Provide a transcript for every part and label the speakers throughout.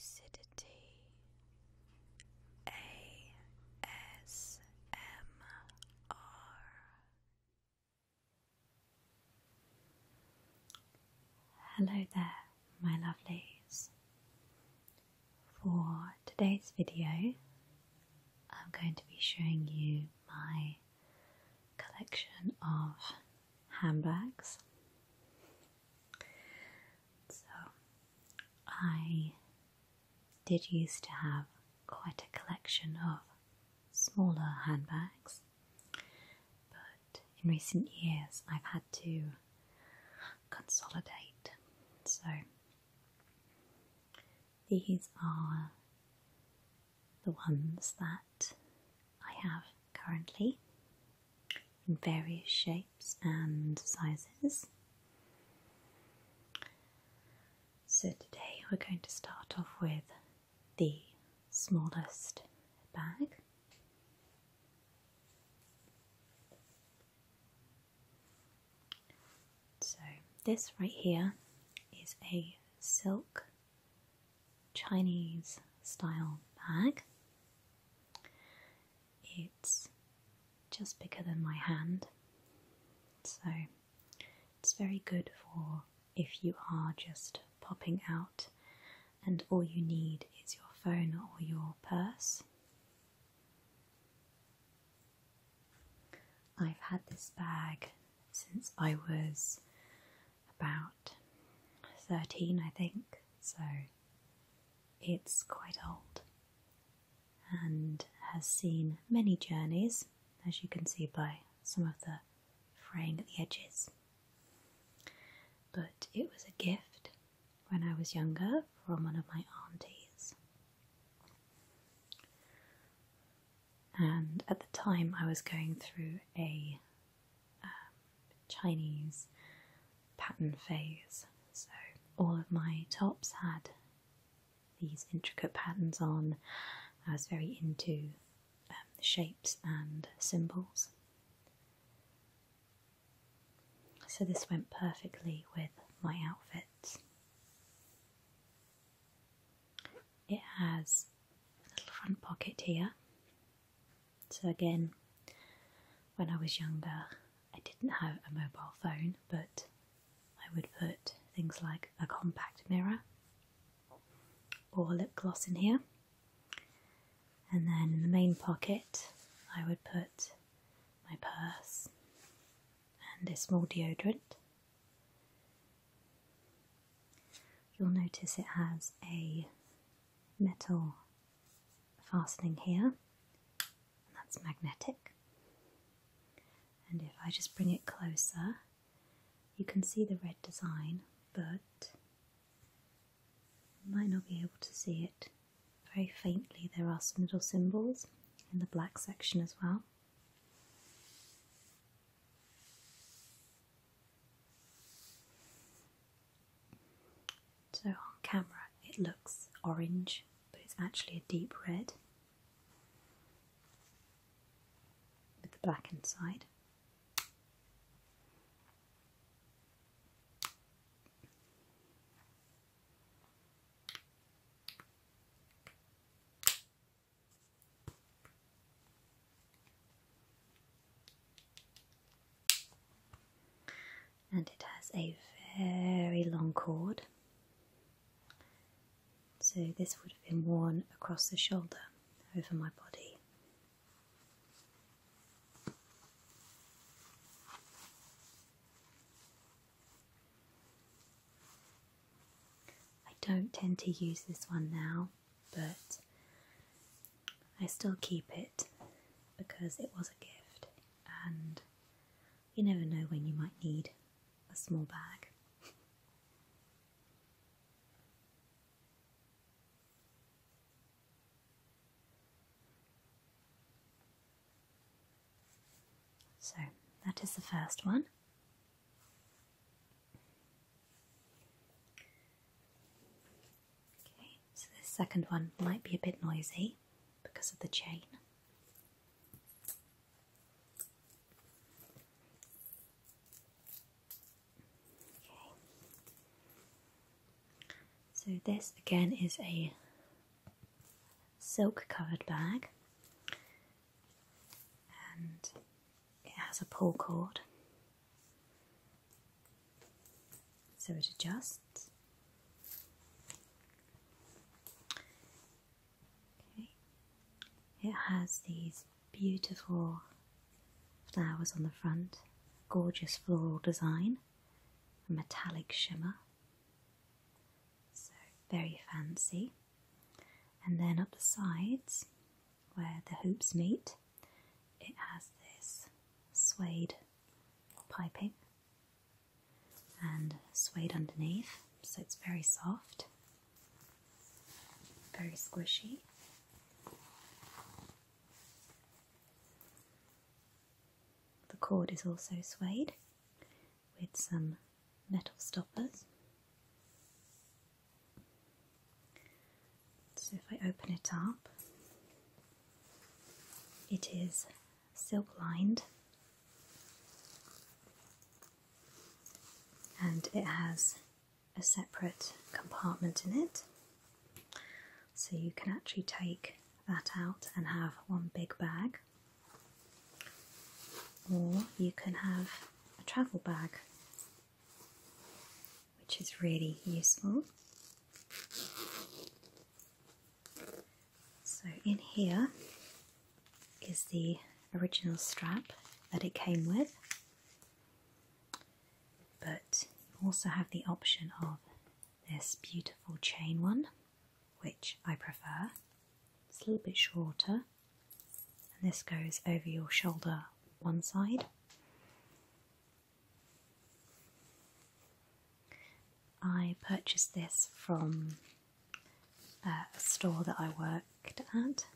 Speaker 1: LadyLucidity ASMR. Hello there, my lovelies. For today's video, I'm going to be showing you my collection of handbags. So, I did used to have quite a collection of smaller handbags, but in recent years I've had to consolidate. So these are the ones that I have currently in various shapes and sizes. So today we're going to start off with the smallest bag. So this right here is a silk Chinese style bag. It's just bigger than my hand, so it's very good for if you are just popping out and all you need is your phone or your purse. I've had this bag since I was about 13, I think, so it's quite old and has seen many journeys, as you can see by some of the fraying at the edges. But it was a gift when I was younger from one of my aunties. And at the time I was going through a Chinese pattern phase, so all of my tops had these intricate patterns on. I was very into the shapes and symbols. So this went perfectly with my outfits. It has a little front pocket here. So again, when I was younger, I didn't have a mobile phone, but I would put things like a compact mirror or lip gloss in here. And then in the main pocket, I would put my purse and a small deodorant. You'll notice it has a metal fastening here, and that's magnetic. And if I just bring it closer, you can see the red design, but you might not be able to see it very faintly. There are some little symbols in the black section as well. So on camera it looks orange, but it's actually a deep red with the black inside. And it has a very long cord, so this would have been worn across the shoulder over my body. I don't tend to use this one now, but I still keep it because it was a gift and you never know when you might need a small bag. So that is the first one. Okay, so the second one might be a bit noisy because of the chain. So this again is a silk covered bag, and it has a pull cord, so it adjusts. Okay. It has these beautiful flowers on the front, gorgeous floral design, a metallic shimmer, so very fancy. And then up the sides, where the hoops meet, it has this suede piping and suede underneath, so it's very soft, very squishy. The cord is also suede with some metal stoppers. So if I open it up, it is silk lined and it has a separate compartment in it, so you can actually take that out and have one big bag, or you can have a travel bag, which is really useful. So in here is the original strap that it came with, but you also have the option of this beautiful chain one, which I prefer. It's a little bit shorter, and this goes over your shoulder one side. I purchased this from a store that I worked at,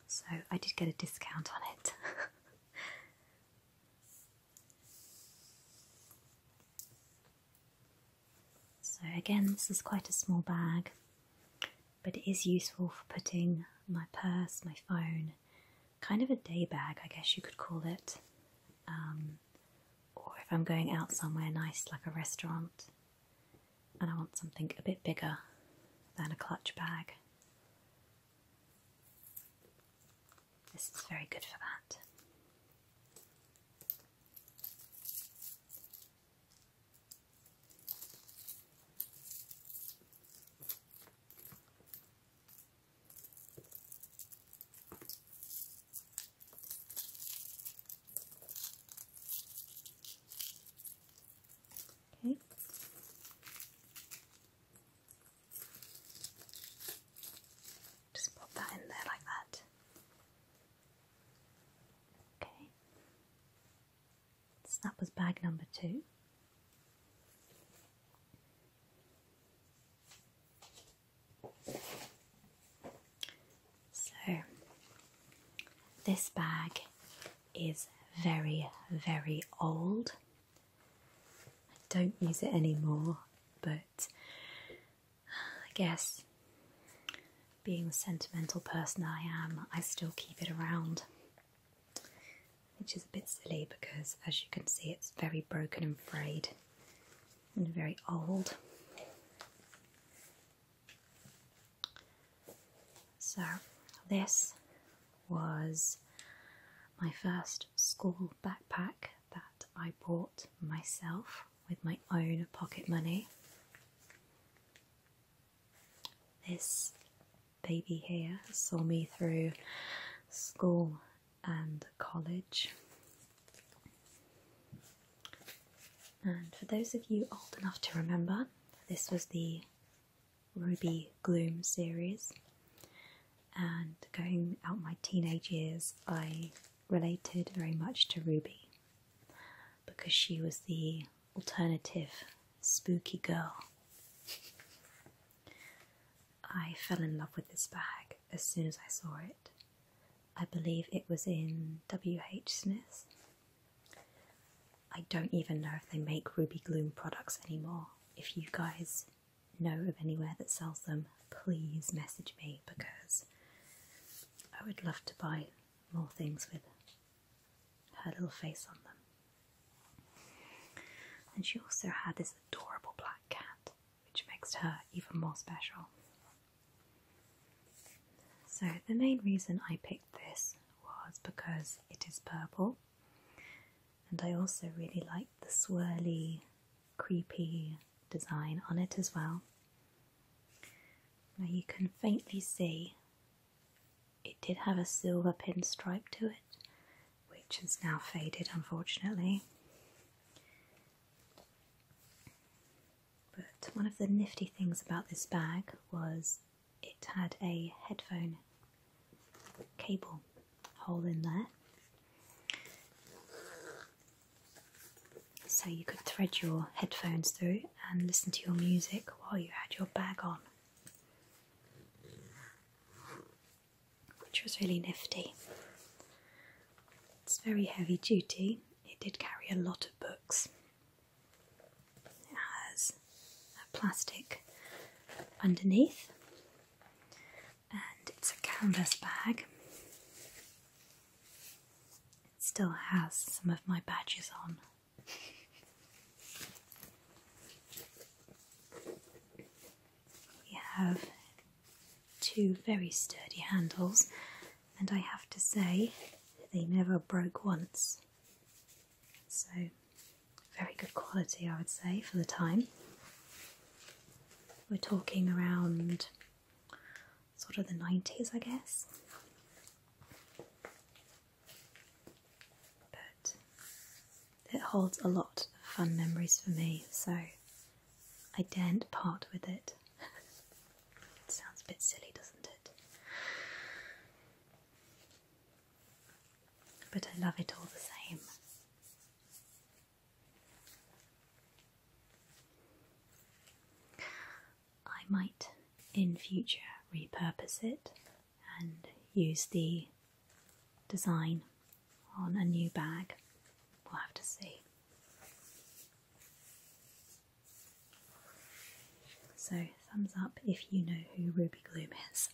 Speaker 1: so I did get a discount on it. So again, this is quite a small bag, but it is useful for putting my purse, my phone, kind of a day bag I guess you could call it, or if I'm going out somewhere nice like a restaurant and I want something a bit bigger than a clutch bag. This is very good for that. Okay. Just pop that in there like that. Okay. So that was bag number 2. So this bag is very, very old. I don't use it anymore, but I guess being the sentimental person I am, I still keep it around, which is a bit silly because, as you can see, it's very broken and frayed and very old. So this was my first school backpack that I bought myself with my own pocket money. This baby here saw me through school and college. And for those of you old enough to remember, this was the Ruby Gloom series. And going out my teenage years, I related very much to Ruby because she was the alternative spooky girl. I fell in love with this bag as soon as I saw it. I believe it was in WH Smith's. I don't even know if they make Ruby Gloom products anymore. If you guys know of anywhere that sells them, please message me because I would love to buy more things with her little face on them. And she also had this adorable black cat, which makes her even more special. So the main reason I picked this was because it is purple, and I also really like the swirly, creepy design on it as well. Now you can faintly see it did have a silver pinstripe to it, which has now faded unfortunately. But one of the nifty things about this bag was it had a headphone cable hole in there, so you could thread your headphones through and listen to your music while you had your bag on, which was really nifty. It's very heavy duty. It did carry a lot of books. It has a plastic underneath, and it's a canvas bag. It still has some of my badges on. We have two very sturdy handles, and I have to say they never broke once. So very good quality, I would say, for the time. We're talking around sort of the 90s, I guess. But it holds a lot of fun memories for me, so I daren't part with it. It sounds a bit silly, doesn't it? But I love it all the same. I might in future repurpose it and use the design on a new bag. We'll have to see. So thumbs up if you know who Ruby Gloom is.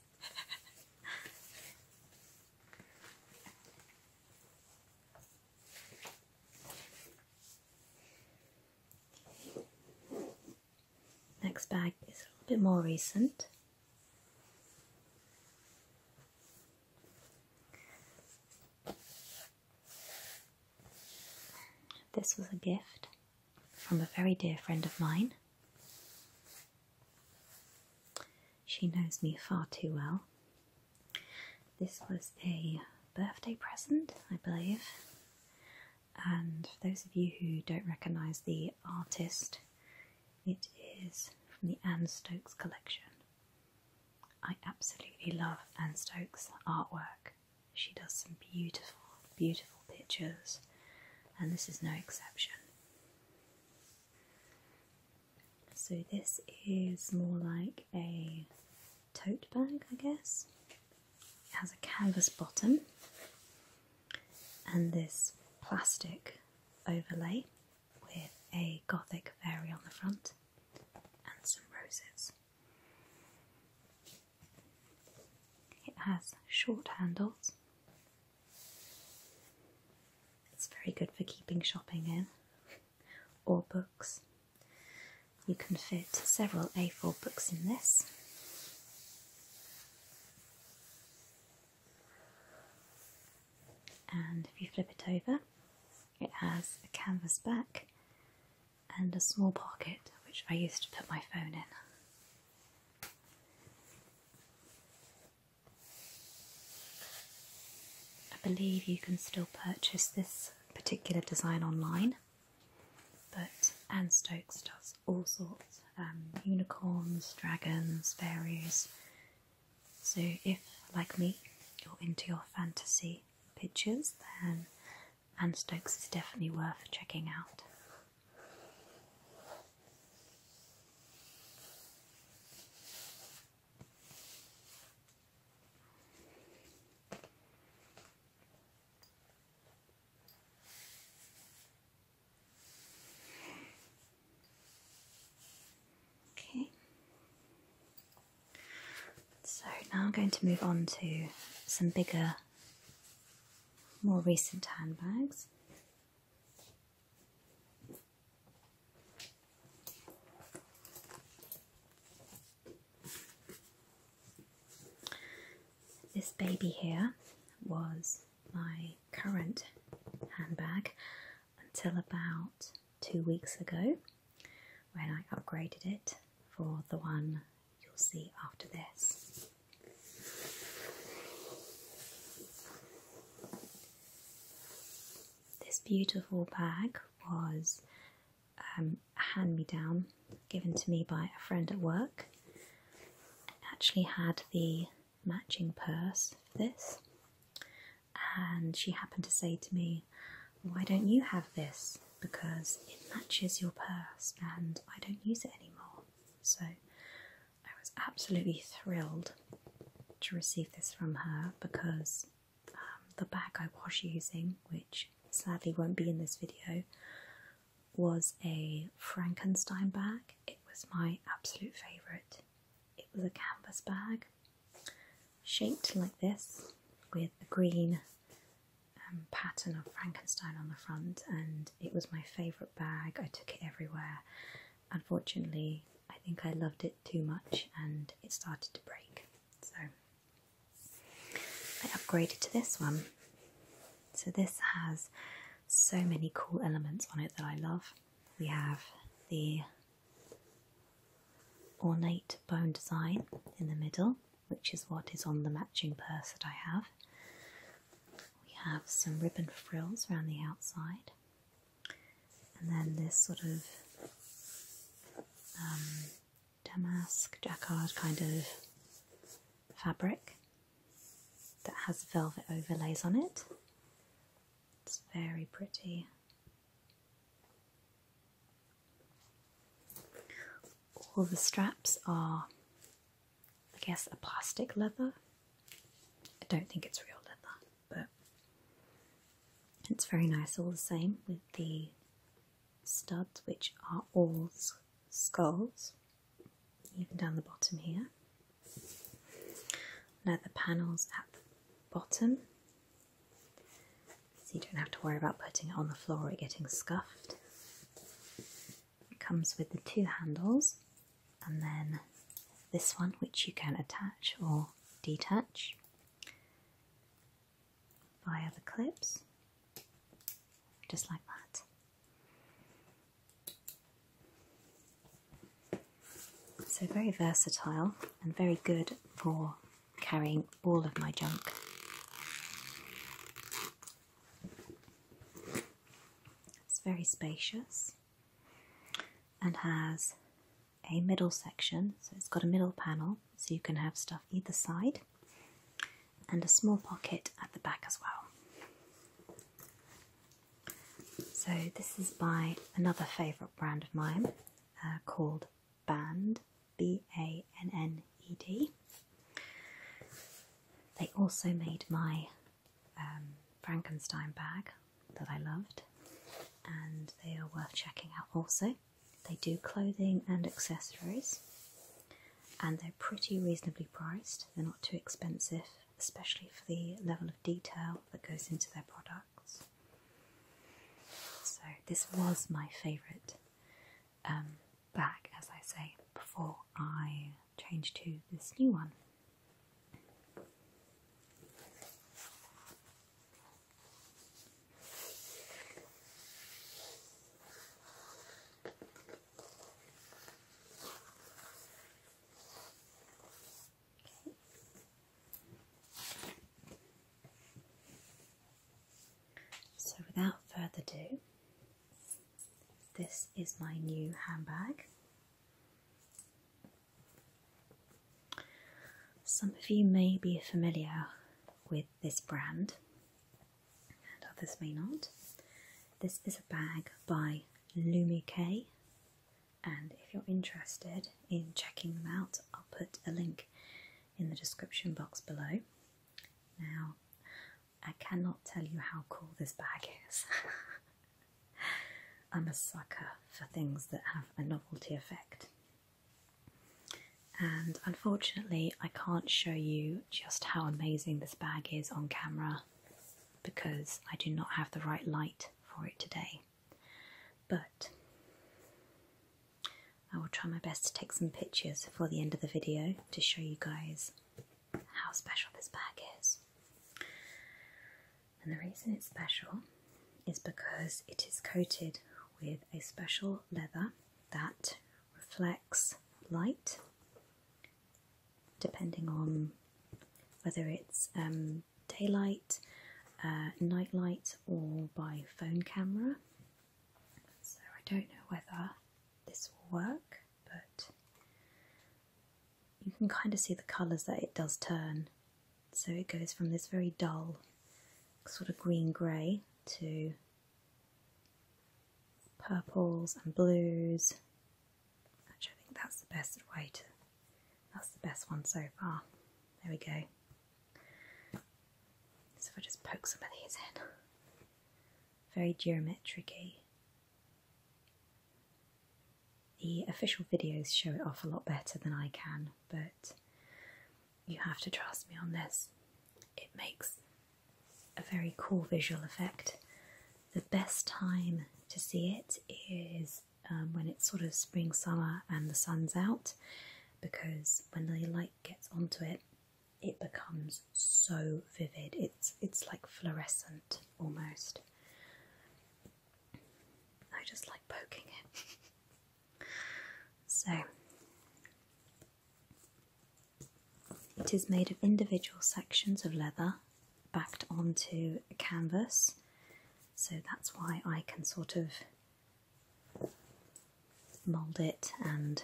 Speaker 1: Next bag is a little bit more recent. This was a gift from a very dear friend of mine. She knows me far too well. This was a birthday present, I believe. And for those of you who don't recognise the artist, it is from the Stokes collection. I absolutely love Stokes' artwork. She does some beautiful, beautiful pictures, and this is no exception. So this is more like a tote bag, I guess. It has a canvas bottom and this plastic overlay with a gothic fairy on the front and some roses. It has short handles. It's very good for keeping shopping in, or books. You can fit several A4 books in this. And if you flip it over, it has a canvas back and a small pocket which I used to put my phone in. I believe you can still purchase this particular design online, but Stokes does all sorts, unicorns, dragons, fairies. So if, like me, you're into your fantasy pictures, then Stokes is definitely worth checking out. Okay, so now I'm going to move on to some bigger, more recent handbags. This baby here was my current handbag until about 2 weeks ago, when I upgraded it for the one you'll see after this. This beautiful bag was a hand-me-down given to me by a friend at work. It actually had the matching purse for this, and she happened to say to me, "Why don't you have this? Because it matches your purse and I don't use it anymore." So I was absolutely thrilled to receive this from her, because the bag I was using, which sadly won't be in this video, was a Frankenstein bag. It was my absolute favourite. It was a canvas bag shaped like this with a green pattern of Frankenstein on the front, and it was my favourite bag. I took it everywhere. Unfortunately, I think I loved it too much and it started to break, so I upgraded to this one. So this has so many cool elements on it that I love. We have the ornate bone design in the middle, which is what is on the matching purse that I have. We have some ribbon frills around the outside, and then this sort of damask jacquard kind of fabric that has velvet overlays on it. It's very pretty. All the straps are, I guess, a plastic leather. I don't think it's real leather, but it's very nice all the same, with the studs, which are all skulls, even down the bottom here. Leather panels at the bottom, so you don't have to worry about putting it on the floor or it getting scuffed. It comes with the 2 handles, and then this one, which you can attach or detach via the clips, just like that. So very versatile and very good for carrying all of my junk. It's very spacious and has a middle section, so it's got a middle panel so you can have stuff either side, and a small pocket at the back as well. So this is by another favourite brand of mine called Banned, B-A-N-N-E-D. They also made my Frankenstein bag that I loved, and they are worth checking out also. They do clothing and accessories, and they're pretty reasonably priced. They're not too expensive, especially for the level of detail that goes into their products. So this was my favourite bag, as I say, before I changed to this new one. So without further ado, this is my new handbag. Some of you may be familiar with this brand, and others may not. This is a bag by Lumei Kay, and if you're interested in checking them out, I'll put a link in the description box below. Now, I cannot tell you how cool this bag is. I'm a sucker for things that have a novelty effect. And unfortunately, I can't show you just how amazing this bag is on camera because I do not have the right light for it today. But I will try my best to take some pictures for the end of the video to show you guys how special this bag is. And the reason it's special is because it is coated with a special leather that reflects light, depending on whether it's daylight, night light, or by phone camera. So I don't know whether this will work, but you can kind of see the colours that it does turn. So it goes from this very dull sort of green-grey to purples and blues. Actually, I think that's the best way to, that's the best one so far. There we go. So if I just poke some of these in. Very geometric-y. The official videos show it off a lot better than I can, but you have to trust me on this. It makes a very cool visual effect. The best time to see it is when it's sort of spring, summer and the sun's out, because when the light gets onto it, it becomes so vivid. It's like fluorescent almost. I just like poking it. So it is made of individual sections of leather backed onto a canvas, so that's why I can sort of mould it and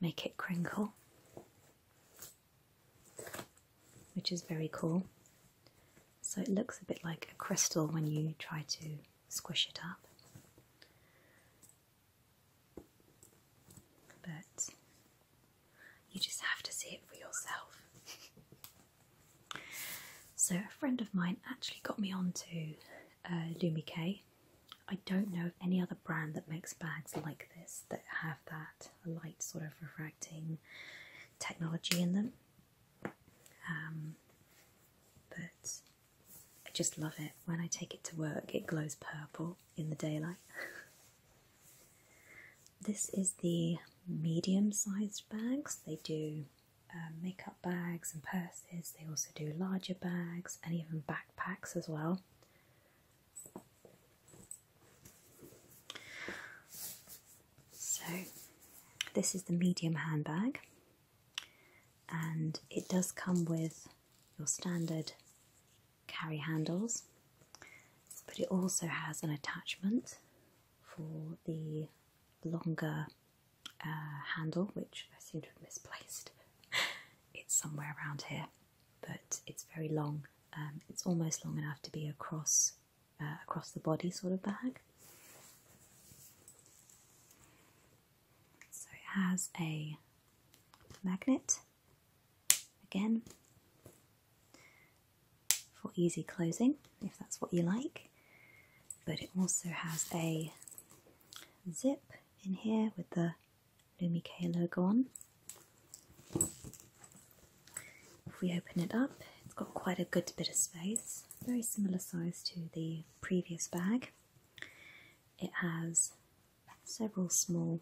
Speaker 1: make it crinkle, which is very cool. So it looks a bit like a crystal when you try to squish it up. But you just have to see it for yourself. So a friend of mine actually got me onto Lumei Kay. I don't know of any other brand that makes bags like this that have that light sort of refracting technology in them. But I just love it. When I take it to work, it glows purple in the daylight. This is the medium-sized bags. They do makeup bags and purses. They also do larger bags and even backpacks as well. So this is the medium handbag, and it does come with your standard carry handles, but it also has an attachment for the longer handle, which I seem to have misplaced. It's somewhere around here, but it's very long. It's almost long enough to be across the body sort of bag. So it has a magnet, again, for easy closing, if that's what you like. But it also has a zip in here with the Lumei Kay logo on. If we open it up, it's got quite a good bit of space, very similar size to the previous bag. It has several small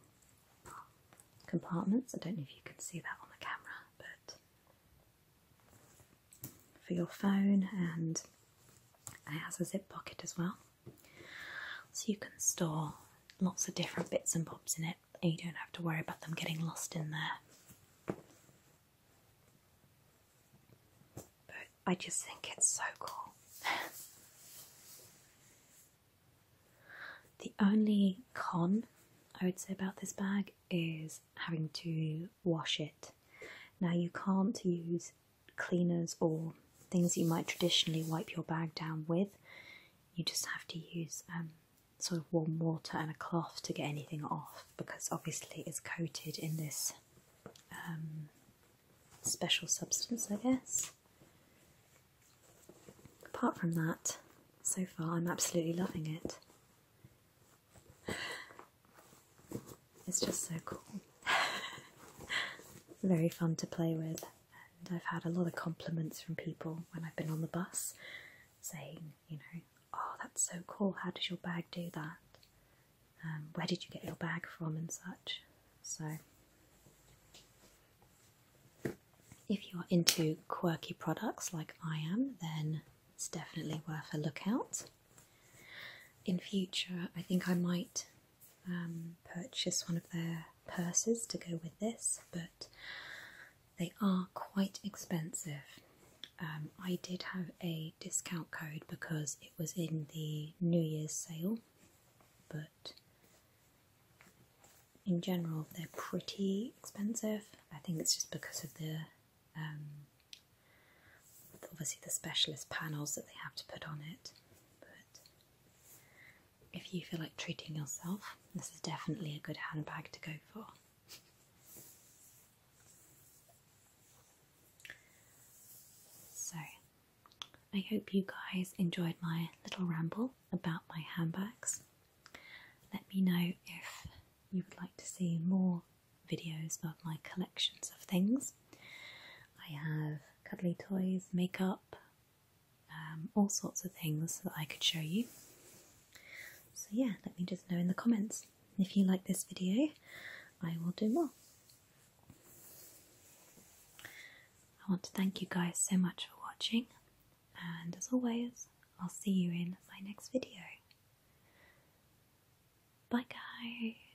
Speaker 1: compartments. I don't know if you can see that on the camera, but for your phone, and it has a zip pocket as well, so you can store lots of different bits and bobs in it, and you don't have to worry about them getting lost in there. But I just think it's so cool. The only con I would say about this bag is having to wash it. Now, you can't use cleaners or things you might traditionally wipe your bag down with. You just have to use sort of warm water and a cloth to get anything off, because obviously it's coated in this special substance, I guess. Apart from that, so far I'm absolutely loving it. It's just so cool. Very fun to play with, and I've had a lot of compliments from people when I've been on the bus saying, you know, "Oh, that's so cool, how does your bag do that? Where did you get your bag from?" and such. So if you're into quirky products like I am, then it's definitely worth a look out. In future, I think I might purchase one of their purses to go with this, but they are quite expensive. I did have a discount code because it was in the New Year's sale, but in general they're pretty expensive. I think it's just because of the obviously the specialist panels that they have to put on it. But if you feel like treating yourself, this is definitely a good handbag to go for. So, I hope you guys enjoyed my little ramble about my handbags. Let me know if you would like to see more videos of my collections of things. I have cuddly toys, makeup, all sorts of things that I could show you. So yeah, let me just know in the comments. If you like this video, I will do more. I want to thank you guys so much for watching, and as always, I'll see you in my next video. Bye guys!